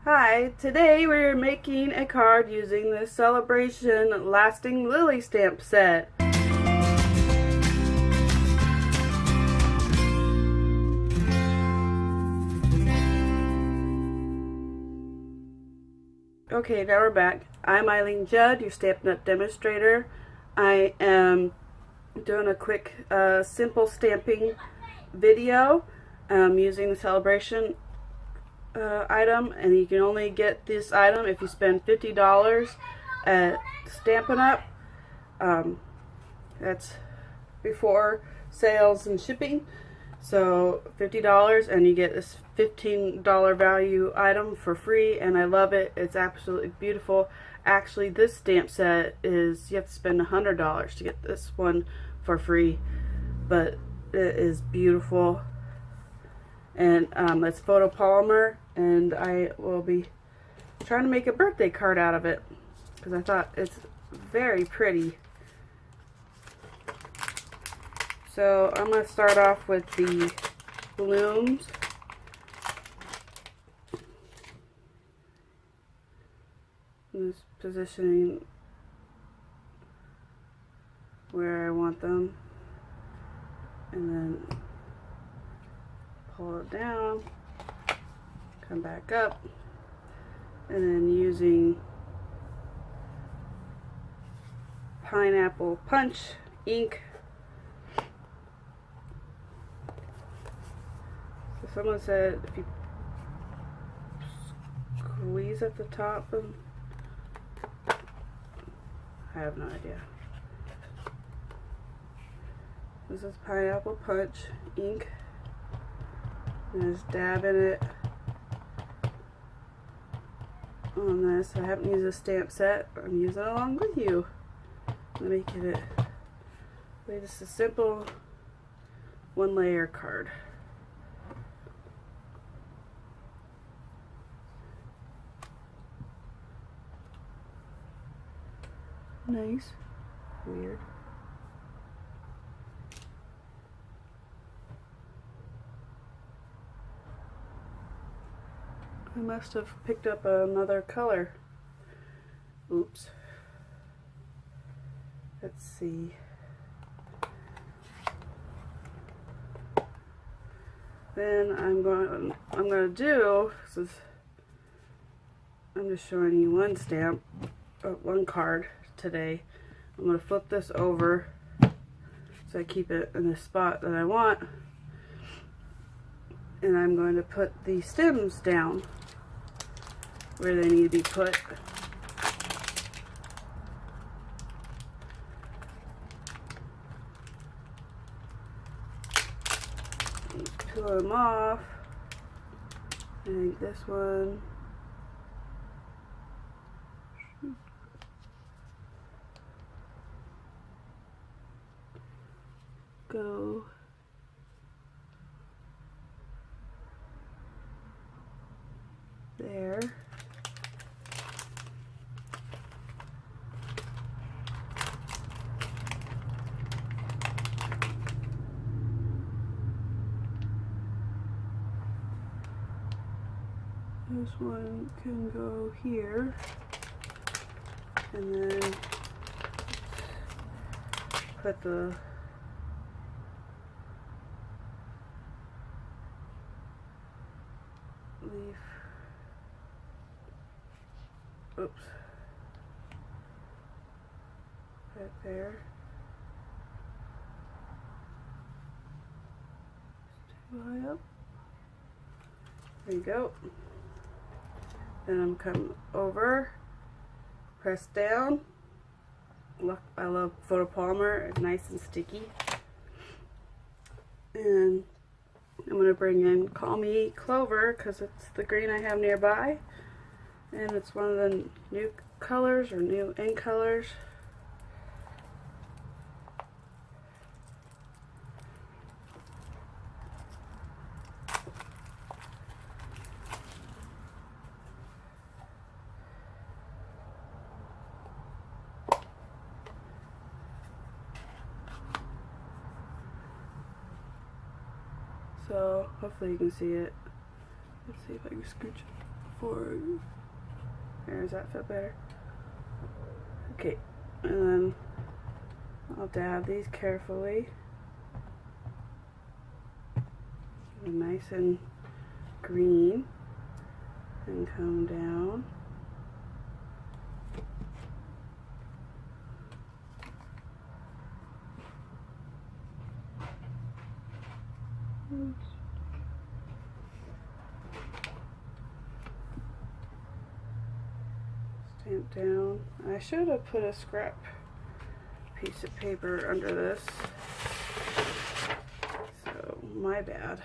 Hi, today we're making a card using the Sale-a-bration Lasting Lily stamp set. Okay, now we're back. I'm Eileen Judd, your Stampin' Up! Demonstrator. I am doing a quick, simple stamping video using the Sale-a-bration item, and you can only get this item if you spend $50 at Stampin' Up! That's before sales and shipping. So $50 and you get this $15 value item for free, and I love it. It's absolutely beautiful. Actually, this stamp set is, you have to spend $100 to get this one for free, but it is beautiful. And it's photopolymer, and I will be trying to make a birthday card out of it because I thought it's very pretty. So I'm going to start off with the blooms. I'm just positioning where I want them, and then pull it down, come back up, and then using pineapple punch ink. So someone said if you squeeze at the top, I have no idea. This is pineapple punch ink. And just dab in it on this. I haven't used a stamp set. I'm using it along with you. I'm making it just a simple one layer card. Nice. Weird. I must have picked up another color. Oops. Let's see. Then I'm going to do, since I'm just showing you one stamp, one card today, I'm going to flip this over so I keep it in the spot that I want, and I'm going to put the stems down where they need to be put. Peel them off. I think this one go there. This one can go here, and then put the leaf, oops, right there. Too high up. There you go. Then I'm come over, press down. Look, I love photopolymer. It's nice and sticky. And I'm going to bring in Call Me Clover because it's the green I have nearby. And it's one of the new colors, or new ink colors. So hopefully you can see it. Let's see if I can scooch it for. There, does that fit better? Okay, and then I'll dab these carefully. Nice and green, and come down. Oops. Stamp down. I should have put a scrap piece of paper under this, so my bad.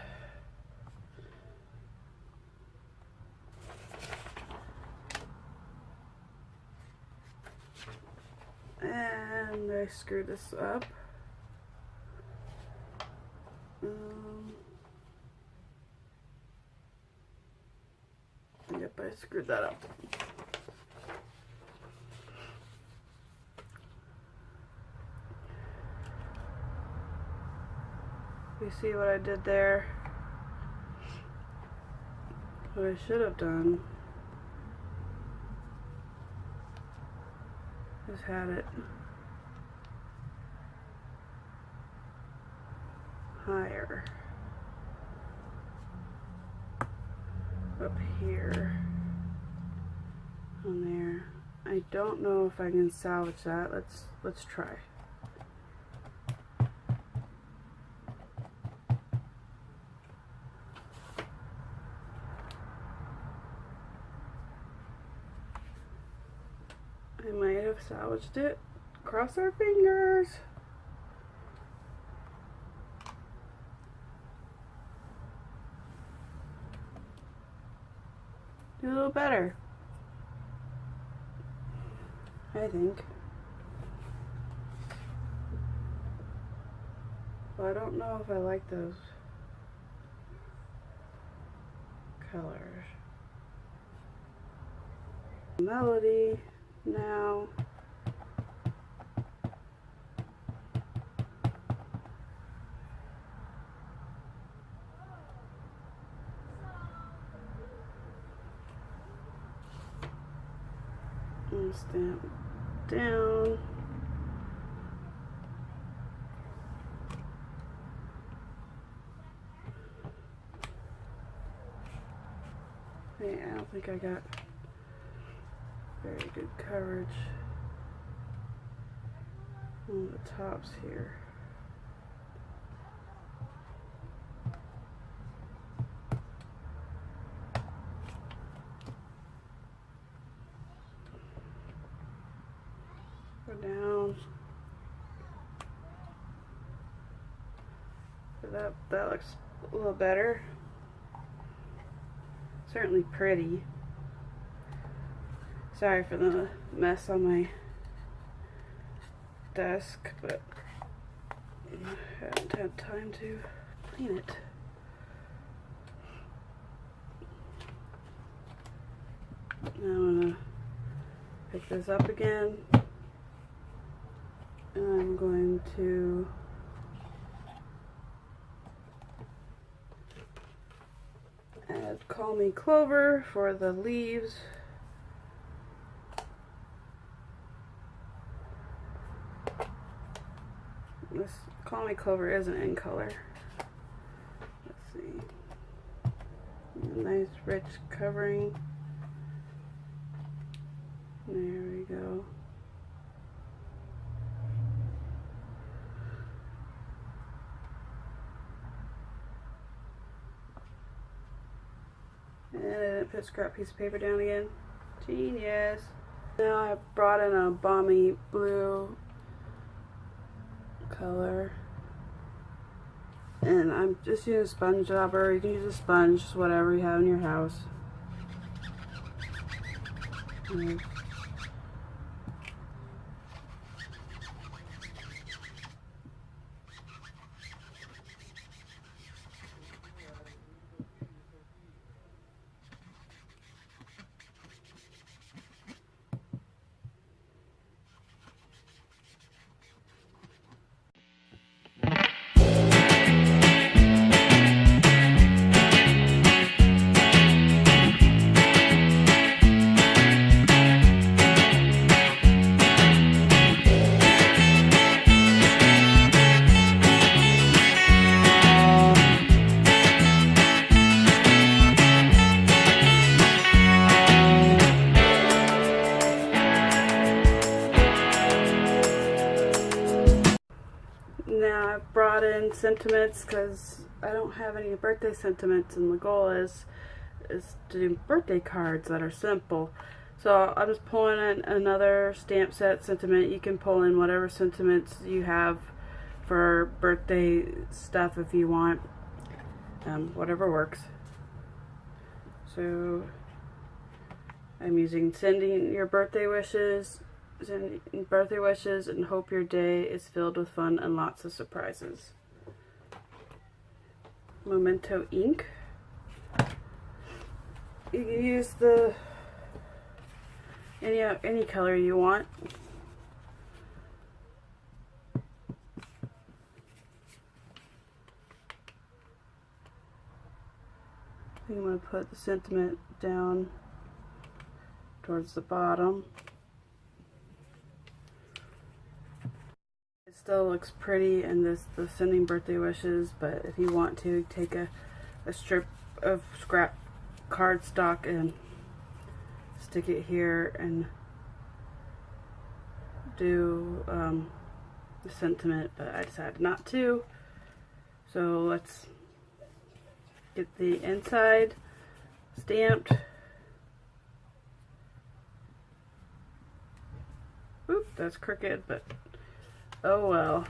And I screwed this up. Yep, I screwed that up. You see what I did there? What I should have done is had it higher up here on there. I don't know if I can salvage that. Let's try. I might have salvaged it. Cross our fingers. Do a little better, I think. Well, I don't know if I like those colors. Melody now. And stamp down. Hey, I don't think I got very good coverage on the tops here. Go down. So that looks a little better. Certainly pretty. Sorry for the mess on my desk, but I haven't had time to clean it. Now I'm gonna pick this up again, and I'm going to add Call Me Clover for the leaves. This Call Me Clover isn't in color. Let's see. A nice rich covering. There we go. And I didn't put a scrap piece of paper down again. Genius. Now I brought in a balmy blue color, and I'm just using a sponge jobber. You can use a sponge, whatever you have in your house. pulling sentiments because I don't have any birthday sentiments, and the goal is to do birthday cards that are simple. So I'm just pulling in another stamp set sentiment. You can pull in whatever sentiments you have for birthday stuff if you want, whatever works. So I'm using sending birthday wishes and hope your day is filled with fun and lots of surprises. Memento ink. You can use any color you want. I'm going to put the sentiment down towards the bottom. It still looks pretty in the sending birthday wishes, but if you want to, take a strip of scrap cardstock and stick it here and do the sentiment, but I decided not to. So let's get the inside stamped. Oop, that's crooked, but oh well.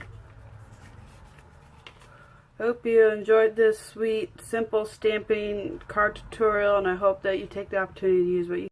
Hope you enjoyed this sweet, simple stamping card tutorial, and I hope that you take the opportunity to use what you